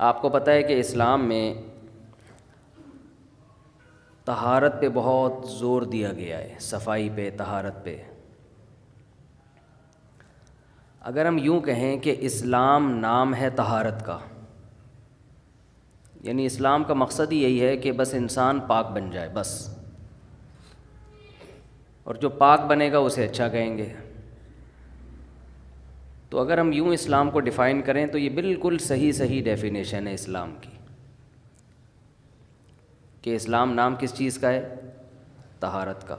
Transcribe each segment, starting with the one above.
آپ کو پتہ ہے کہ اسلام میں طہارت پہ بہت زور دیا گیا ہے، صفائی پہ، طہارت پہ۔ اگر ہم یوں کہیں کہ اسلام نام ہے طہارت کا، یعنی اسلام کا مقصد ہی یہی ہے کہ بس انسان پاک بن جائے بس، اور جو پاک بنے گا اسے اچھا کہیں گے۔ تو اگر ہم یوں اسلام کو ڈیفائن کریں تو یہ بالکل صحیح ڈیفینیشن ہے اسلام کی، کہ اسلام نام کس چیز کا ہے؟ طہارت کا۔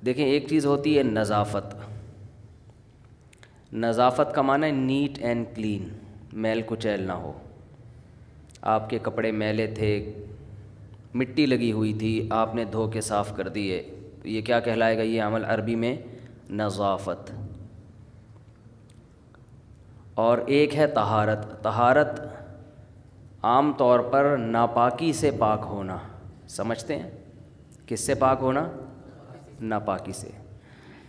دیکھیں، ایک چیز ہوتی ہے نظافت۔ نظافت کا معنی ہے نیٹ اینڈ کلین، میل کچیل نہ ہو۔ آپ کے کپڑے میلے تھے، مٹی لگی ہوئی تھی، آپ نے دھو کے صاف کر دیے، تو یہ کیا کہلائے گا؟ یہ عمل عربی میں نظافت۔ اور ایک ہے طہارت۔ طہارت عام طور پر ناپاکی سے پاک ہونا، سمجھتے ہیں؟ کس سے پاک ہونا؟ ناپاکی سے۔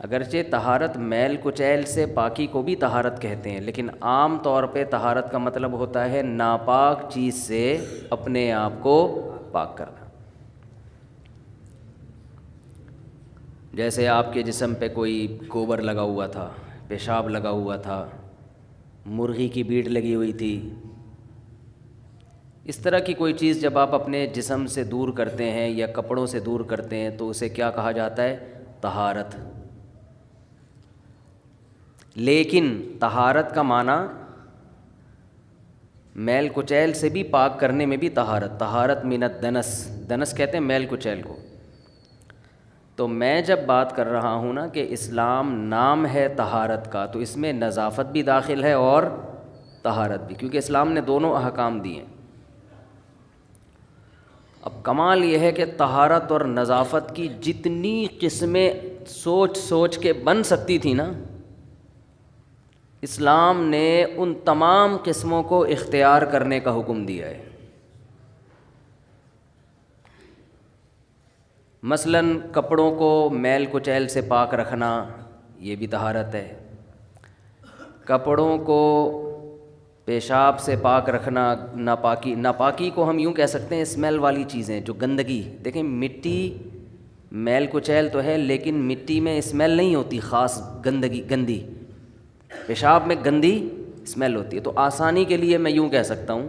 اگرچہ طہارت میل کچیل سے پاکی کو بھی طہارت کہتے ہیں، لیکن عام طور پہ طہارت کا مطلب ہوتا ہے ناپاک چیز سے اپنے آپ کو پاک کرنا۔ جیسے آپ کے جسم پہ کوئی گوبر لگا ہوا تھا، پیشاب لگا ہوا تھا، مرغی کی بیٹ لگی ہوئی تھی، اس طرح کی کوئی چیز جب آپ اپنے جسم سے دور کرتے ہیں یا کپڑوں سے دور کرتے ہیں تو اسے کیا کہا جاتا ہے؟ طہارت۔ لیکن طہارت کا معنی میل کچیل سے بھی پاک کرنے میں بھی طہارت۔ طہارت من الدنس، دنس کہتے ہیں میل کچیل کو۔ تو میں جب بات کر رہا ہوں نا کہ اسلام نام ہے طہارت کا، تو اس میں نظافت بھی داخل ہے اور طہارت بھی، کیونکہ اسلام نے دونوں احکام دیے ہیں۔ اب کمال یہ ہے کہ طہارت اور نظافت کی جتنی قسمیں سوچ کے بن سکتی تھی نا، اسلام نے ان تمام قسموں کو اختیار کرنے کا حکم دیا ہے۔ مثلاً کپڑوں کو میل کچیل سے پاک رکھنا، یہ بھی طہارت ہے۔ کپڑوں کو پیشاب سے پاک رکھنا، ناپاکی کو ہم یوں کہہ سکتے ہیں اسمیل والی چیزیں، جو گندگی۔ دیکھیں، مٹی میل کچیل تو ہے لیکن مٹی میں اسمیل نہیں ہوتی خاص گندی، پیشاب میں گندی اسمیل ہوتی ہے۔ تو آسانی کے لیے میں یوں کہہ سکتا ہوں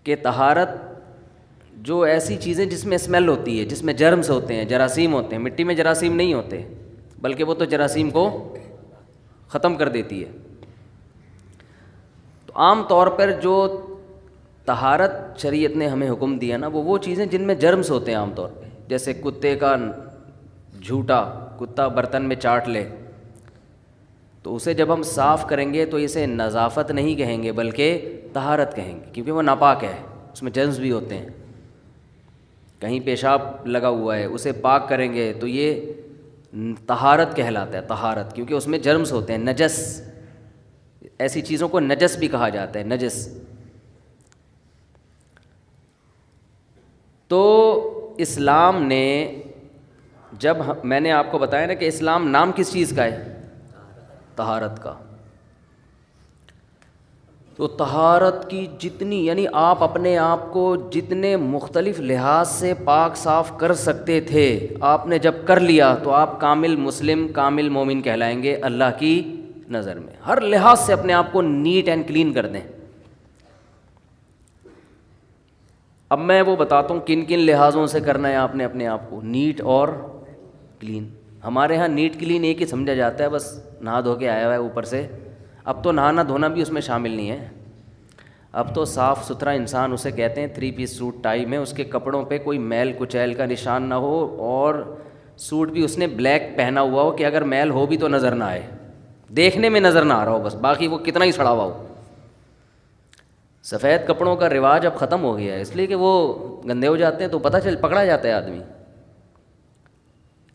کہ طہارت جو ایسی چیزیں جس میں اسمیل ہوتی ہے، جس میں جرمز ہوتے ہیں، جراثیم ہوتے ہیں، مٹی میں جراثیم نہیں ہوتے، بلکہ وہ تو جراثیم کو ختم کر دیتی ہے۔ تو عام طور پر جو طہارت شریعت نے ہمیں حکم دیا نا، وہ چیزیں جن میں جرمز ہوتے ہیں عام طور پہ، جیسے کتے کا جھوٹا، کتا برتن میں چاٹ لے تو اسے جب ہم صاف کریں گے تو اسے نظافت نہیں کہیں گے بلکہ طہارت کہیں گے، کیونکہ وہ ناپاک ہے، اس میں جرمز بھی ہوتے ہیں۔ کہیں پیشاب لگا ہوا ہے، اسے پاک کریں گے تو یہ طہارت کہلاتا ہے، طہارت، کیونکہ اس میں جرمز ہوتے ہیں، نجس۔ ایسی چیزوں کو نجس بھی کہا جاتا ہے، نجس۔ تو اسلام نے جب میں نے آپ کو بتایا نا کہ اسلام نام کس چیز کا ہے؟ طہارت کا۔ تو طہارت کی جتنی، یعنی آپ اپنے آپ کو جتنے مختلف لحاظ سے پاک صاف کر سکتے تھے، آپ نے جب کر لیا تو آپ کامل مسلم، کامل مومن کہلائیں گے اللہ کی نظر میں۔ ہر لحاظ سے اپنے آپ کو نیٹ اینڈ کلین کر دیں۔ اب میں وہ بتاتا ہوں کن کن لحاظوں سے کرنا ہے آپ نے اپنے آپ کو نیٹ اور کلین۔ ہمارے ہاں نیٹ کلین ایک ہی سمجھا جاتا ہے، بس نہا دھو کے آیا ہوا ہے اوپر سے۔ اب تو نہانا دھونا بھی اس میں شامل نہیں ہے، اب تو صاف ستھرا انسان اسے کہتے ہیں 3 پیس سوٹ ٹائی میں، اس کے کپڑوں پہ کوئی میل کچیل کا نشان نہ ہو، اور سوٹ بھی اس نے بلیک پہنا ہوا ہو کہ اگر میل ہو بھی تو نظر نہ آئے، دیکھنے میں نظر نہ آ رہا ہو بس، باقی وہ کتنا ہی سڑا ہوا ہو۔ سفید کپڑوں کا رواج اب ختم ہو گیا ہے، اس لیے کہ وہ گندے ہو جاتے ہیں تو پکڑا جاتا ہے آدمی۔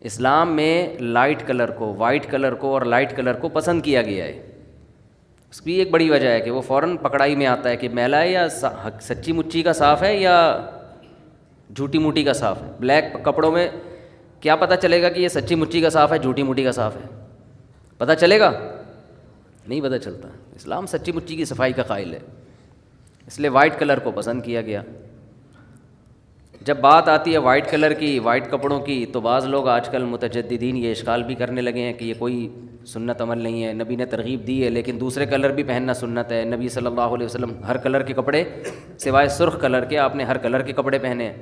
اسلام میں لائٹ کلر کو، وائٹ کلر کو اور لائٹ کلر کو پسند کیا گیا ہے۔ اس کی ایک بڑی وجہ ہے کہ وہ فوراً پکڑائی میں آتا ہے کہ میلا ہے یا سچی مچی کا صاف ہے یا جھوٹی موٹی کا صاف ہے۔ بلیک کپڑوں میں کیا پتہ چلے گا کہ یہ سچی مچی کا صاف ہے، جھوٹی موٹی کا صاف ہے؟ پتہ چلے گا؟ نہیں پتہ چلتا. اسلام سچی مچی کی صفائی کا قائل ہے، اس لیے وائٹ کلر کو پسند کیا گیا. جب بات آتی ہے وائٹ کلر کی، وائٹ کپڑوں کی، تو بعض لوگ آج کل متجددین یہ اشکال بھی کرنے لگے ہیں کہ یہ کوئی سنت عمل نہیں ہے، نبی نے ترغیب دی ہے لیکن دوسرے کلر بھی پہننا سنت ہے. نبی صلی اللہ علیہ وسلم ہر کلر کے کپڑے سوائے سرخ کلر کے آپ نے ہر کلر کے کپڑے پہنے ہیں.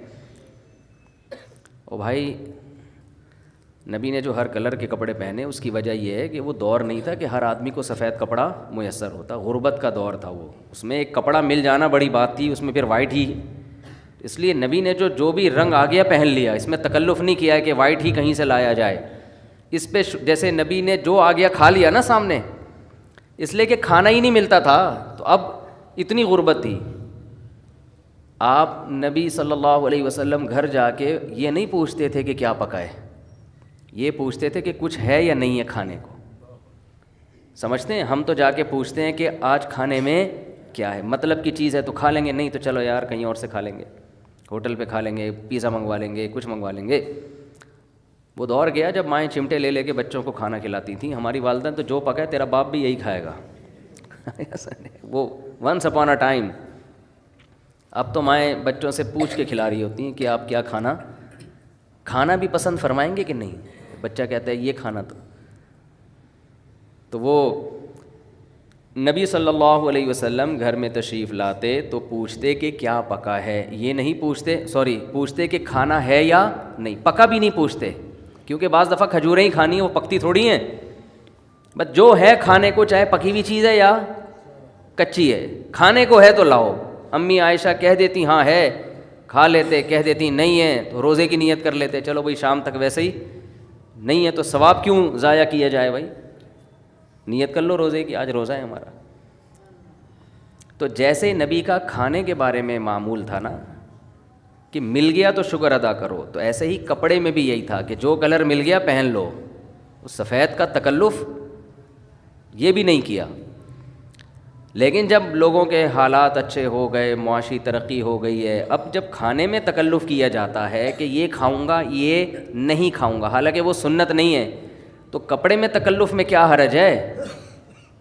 او بھائی، نبی نے جو ہر کلر کے کپڑے پہنے اس کی وجہ یہ ہے کہ وہ دور نہیں تھا کہ ہر آدمی کو سفید کپڑا میسر ہوتا، غربت کا دور تھا وہ، اس میں ایک کپڑا مل جانا بڑی بات تھی، اس میں پھر وائٹ ہی. اس لیے نبی نے جو بھی رنگ آ گیا پہن لیا، اس میں تکلف نہیں کیا ہے کہ وائٹ ہی کہیں سے لایا جائے. اس پہ جیسے نبی نے جو آ گیا کھا لیا نا سامنے، اس لیے کہ کھانا ہی نہیں ملتا تھا، تو اب اتنی غربت تھی. آپ نبی صلی اللہ علیہ وسلم گھر جا کے یہ نہیں پوچھتے تھے کہ کیا پکا ہے، یہ پوچھتے تھے کہ کچھ ہے یا نہیں ہے کھانے کو. سمجھتے ہیں؟ ہم تو جا کے پوچھتے ہیں کہ آج کھانے میں کیا ہے، مطلب کی چیز ہے تو کھا لیں گے، نہیں تو چلو یار کہیں اور سے کھا لیں گے، ہوٹل پہ کھا لیں گے، پیزا منگوا لیں گے، کچھ منگوا لیں گے. وہ دور گیا جب مائیں چمٹے لے لے کے بچوں کو کھانا کھلاتی تھیں. ہماری والدہ تو جو پکا ہے تیرا باپ بھی یہی کھائے گا. وہ ونس اپون اے ٹائم. اب تو مائیں بچوں سے پوچھ کے کھلا رہی ہوتی ہیں کہ آپ کیا کھانا بھی پسند فرمائیں گے کہ نہیں. بچہ کہتا ہے یہ کھانا، تو وہ نبی صلی اللہ علیہ وسلم گھر میں تشریف لاتے تو پوچھتے کہ کیا پکا ہے، یہ نہیں پوچھتے کہ کھانا ہے یا نہیں، پکا بھی نہیں پوچھتے، کیونکہ بعض دفعہ کھجوریں ہی کھانی ہیں، وہ پکتی تھوڑی ہیں. بس جو ہے کھانے کو، چاہے پکی ہوئی چیز ہے یا کچی ہے، کھانے کو ہے تو لاؤ. امی عائشہ کہہ دیتی ہاں ہے، کھا لیتے، کہہ دیتی نہیں ہے تو روزے کی نیت کر لیتے، چلو بھائی شام تک ویسے ہی نہیں ہے تو ثواب کیوں ضائع کیا جائے، بھائی نیت کر لو روزے کی، آج روزہ ہے ہمارا. تو جیسے نبی کا کھانے کے بارے میں معمول تھا نا کہ مل گیا تو شکر ادا کرو، تو ایسے ہی کپڑے میں بھی یہی تھا کہ جو کلر مل گیا پہن لو. سفید کا تکلف یہ بھی نہیں کیا. لیکن جب لوگوں کے حالات اچھے ہو گئے، معاشی ترقی ہو گئی ہے، اب جب کھانے میں تکلف کیا جاتا ہے کہ یہ کھاؤں گا یہ نہیں کھاؤں گا، حالانکہ وہ سنت نہیں ہے، تو کپڑے میں تکلف میں کیا حرج ہے؟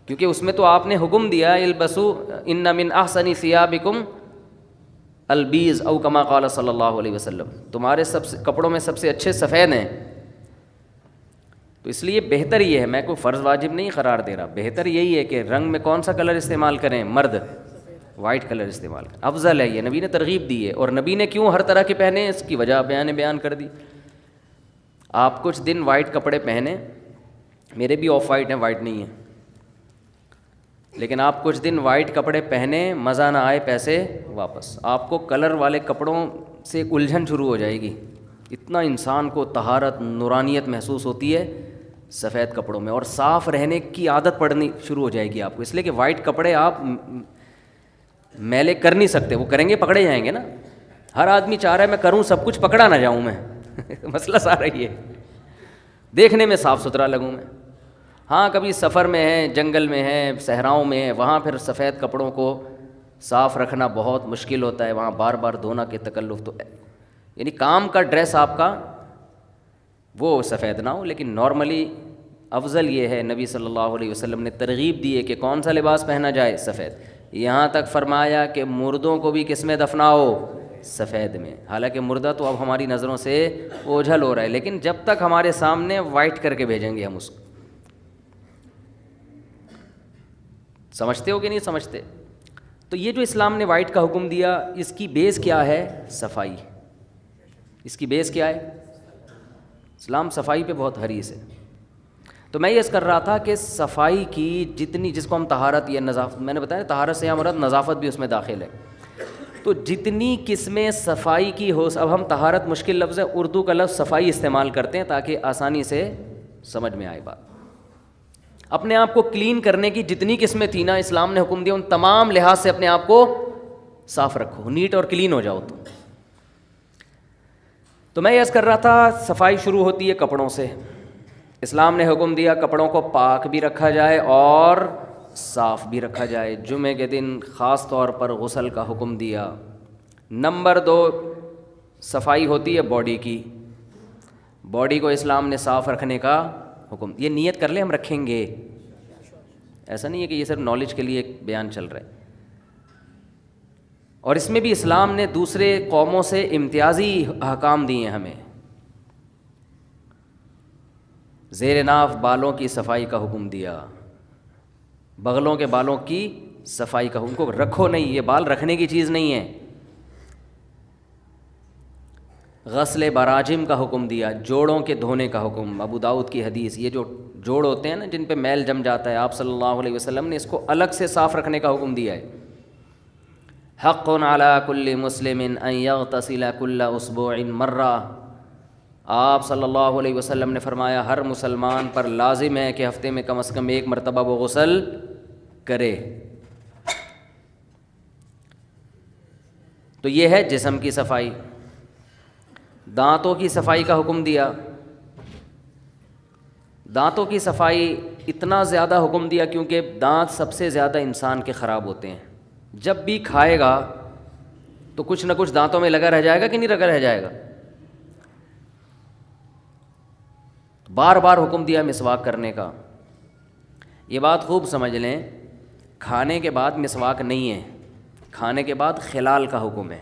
کیونکہ اس میں تو آپ نے حکم دیا البسو ان من احسن ثیابکم البیض او کما قال صلی اللہ علیہ وسلم، تمہارے کپڑوں میں سب سے اچھے سفید ہیں. تو اس لیے بہتر یہ ہے، میں کوئی فرض واجب نہیں قرار دے رہا، بہتر یہی ہے کہ رنگ میں کون سا کلر استعمال کریں، مرد وائٹ کلر استعمال کریں، افضل ہے. یہ نبی نے ترغیب دی ہے، اور نبی نے کیوں ہر طرح کے پہنے اس کی وجہ بیان کر دی. آپ کچھ دن وائٹ کپڑے پہنے، میرے بھی آف وائٹ ہیں، وائٹ نہیں ہیں، لیکن آپ کچھ دن وائٹ کپڑے پہنے، مزہ نہ آئے پیسے واپس. آپ کو کلر والے کپڑوں سے الجھن شروع ہو جائے گی. اتنا انسان کو طہارت، نورانیت محسوس ہوتی ہے سفید کپڑوں میں، اور صاف رہنے کی عادت پڑنی شروع ہو جائے گی آپ کو. اس لیے کہ وائٹ کپڑے آپ میلے کر نہیں سکتے، وہ کریں گے پکڑے جائیں گے نا. ہر آدمی چاہ رہا ہے میں کروں سب کچھ، پکڑا نہ جاؤں میں. مسئلہ سارا یہ ہے، دیکھنے میں صاف ستھرا لگوں میں. ہاں کبھی سفر میں ہے، جنگل میں ہے، صحراؤں میں ہے، وہاں پھر سفید کپڑوں کو صاف رکھنا بہت مشکل ہوتا ہے، وہاں بار بار دھونا کے تکلف. تو یعنی کام کا ڈریس آپ کا وہ سفید نہ ہو، لیکن نارملی افضل یہ ہے، نبی صلی اللہ علیہ وسلم نے ترغیب دی ہے کہ کون سا لباس پہنا جائے، سفید. یہاں تک فرمایا کہ مردوں کو بھی کس میں دفناؤ، سفید میں. حالانکہ مردہ تو اب ہماری نظروں سے اوجھل ہو رہا ہے، لیکن جب تک ہمارے سامنے وائٹ کر کے بھیجیں گے ہم اس کو. سمجھتے ہو کہ نہیں سمجھتے؟ تو یہ جو اسلام نے وائٹ کا حکم دیا، اس کی بیس کیا ہے؟ صفائی. اس کی بیس کیا ہے؟ اسلام صفائی پہ بہت حریص ہے. تو میں یہ کر رہا تھا کہ صفائی کی جتنی، جس کو ہم طہارت یا نظافت، میں نے بتایا طہارت سے مراد نظافت بھی اس میں داخل ہے. تو جتنی قسمیں صفائی کی ہو، اب ہم طہارت مشکل لفظ ہے، اردو کا لفظ صفائی استعمال کرتے ہیں تاکہ آسانی سے سمجھ میں آئے بات. اپنے آپ کو کلین کرنے کی جتنی قسمیں تھیں نا، اسلام نے حکم دیا ان تمام لحاظ سے اپنے آپ کو صاف رکھو، نیٹ اور کلین ہو جاؤ. تو میں یہ کر رہا تھا صفائی شروع ہوتی ہے کپڑوں سے. اسلام نے حکم دیا کپڑوں کو پاک بھی رکھا جائے اور صاف بھی رکھا جائے. جمعے کے دن خاص طور پر غسل کا حکم دیا. نمبر 2 صفائی ہوتی ہے باڈی کی. باڈی کو اسلام نے صاف رکھنے کا حکم. یہ نیت کر لیں ہم رکھیں گے، ایسا نہیں ہے کہ یہ صرف نالج کے لیے ایک بیان چل رہا ہے. اور اس میں بھی اسلام نے دوسرے قوموں سے امتیازی احکام دیے ہیں ہمیں. زیر ناف بالوں کی صفائی کا حکم دیا، بغلوں کے بالوں کی صفائی کا حکم، کو رکھو نہیں، یہ بال رکھنے کی چیز نہیں ہے. غسل براجم کا حکم دیا، جوڑوں کے دھونے کا حکم. ابو داؤد کی حدیث، یہ جو جوڑ ہوتے ہیں نا جن پہ میل جم جاتا ہے، آپ صلی اللہ علیہ وسلم نے اس کو الگ سے صاف رکھنے کا حکم دیا ہے. حق علی کل مسلم ان یغتسل کل اسبوع مرہ. آپ صلی اللہ علیہ وسلم نے فرمایا ہر مسلمان پر لازم ہے کہ ہفتے میں کم از کم ایک مرتبہ وہ غسل کرے. تو یہ ہے جسم کی صفائی. دانتوں کی صفائی کا حکم دیا. دانتوں کی صفائی اتنا زیادہ حکم دیا کیونکہ دانت سب سے زیادہ انسان کے خراب ہوتے ہیں. جب بھی کھائے گا تو کچھ نہ کچھ دانتوں میں لگا رہ جائے گا کہ نہیں لگا رہ جائے گا. بار بار حکم دیا مسواک کرنے کا. یہ بات خوب سمجھ لیں، کھانے کے بعد مسواک نہیں ہے، کھانے کے بعد خلال کا حکم ہے.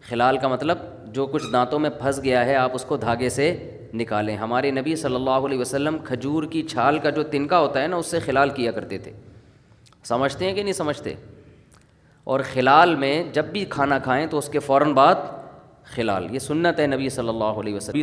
خلال کا مطلب جو کچھ دانتوں میں پھنس گیا ہے آپ اس کو دھاگے سے نکالیں. ہمارے نبی صلی اللہ علیہ وسلم کھجور کی چھال کا جو تنکا ہوتا ہے نا اس سے خلال کیا کرتے تھے. سمجھتے ہیں کہ نہیں سمجھتے؟ اور خلال میں جب بھی کھانا کھائیں تو اس کے فوراً بعد خلال، یہ سنت ہے نبی صلی اللہ علیہ وسلم.